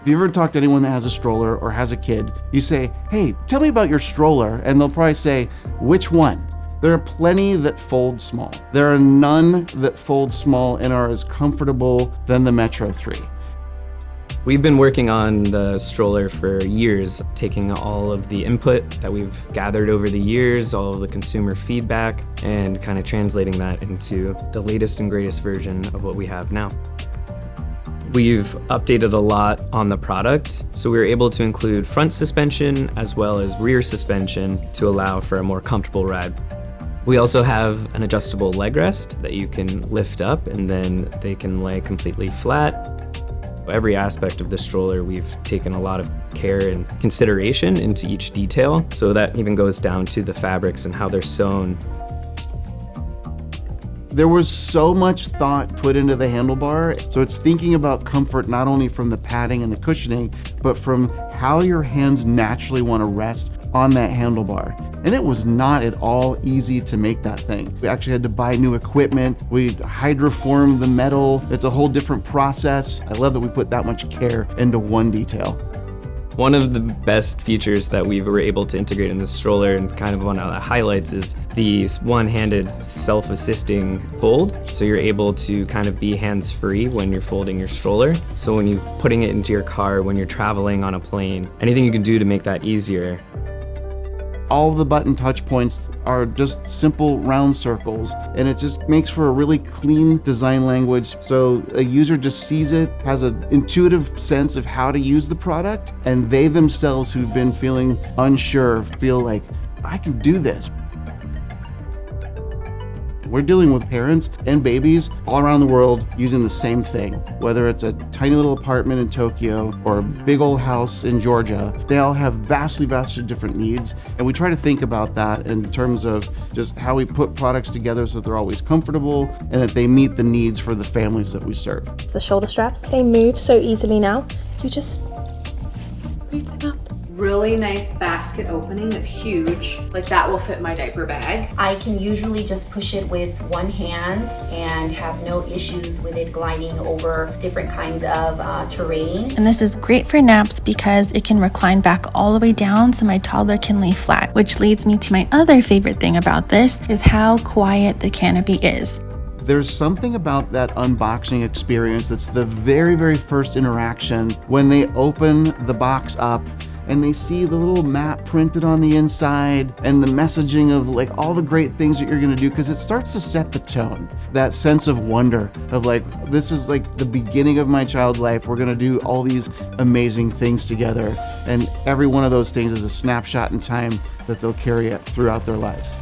If you ever talk to anyone that has a stroller or has a kid, you say, hey, tell me about your stroller, and they'll probably say, which one? There are plenty that fold small. There are none that fold small and are as comfortable than the Metro 3. We've been working on the stroller for years, taking all of the input that we've gathered over the years, all of the consumer feedback, and kind of translating that into the latest and greatest version of what we have now. We've updated a lot on the product, so we were able to include front suspension as well as rear suspension to allow for a more comfortable ride. We also have an adjustable leg rest that you can lift up and then they can lay completely flat. Every aspect of the stroller, we've taken a lot of care and consideration into each detail, so that even goes down to the fabrics and how they're sewn. There was so much thought put into the handlebar, so it's thinking about comfort not only from the padding and the cushioning, but from how your hands naturally want to rest on that handlebar. And it was not at all easy to make that thing. We actually had to buy new equipment. We hydroformed the metal. It's a whole different process. I love that we put that much care into one detail. One of the best features that we were able to integrate in the stroller, and kind of one of the highlights, is the one-handed self-assisting fold. So you're able to kind of be hands-free when you're folding your stroller. So when you're putting it into your car, when you're traveling on a plane, anything you can do to make that easier. All the button touch points are just simple round circles, and it just makes for a really clean design language. So a user just sees it, has an intuitive sense of how to use the product, and they themselves who've been feeling unsure feel like, I can do this. We're dealing with parents and babies all around the world using the same thing. Whether it's a tiny little apartment in Tokyo or a big old house in Georgia, they all have vastly different needs. And we try to think about that in terms of just how we put products together so that they're always comfortable and that they meet the needs for the families that we serve. The shoulder straps, they move so easily now. You just move them up. Really nice basket opening that's huge. Like that will fit my diaper bag. I can usually just push it with one hand and have no issues with it gliding over different kinds of terrain. And this is great for naps because it can recline back all the way down so my toddler can lay flat, which leads me to my other favorite thing about this is how quiet the canopy is. There's something about that unboxing experience that's the very first interaction when they open the box up and they see the little map printed on the inside and the messaging of like all the great things that you're gonna do, because it starts to set the tone. That sense of wonder of like, this is like the beginning of my child's life. We're gonna do all these amazing things together. And every one of those things is a snapshot in time that they'll carry it throughout their lives.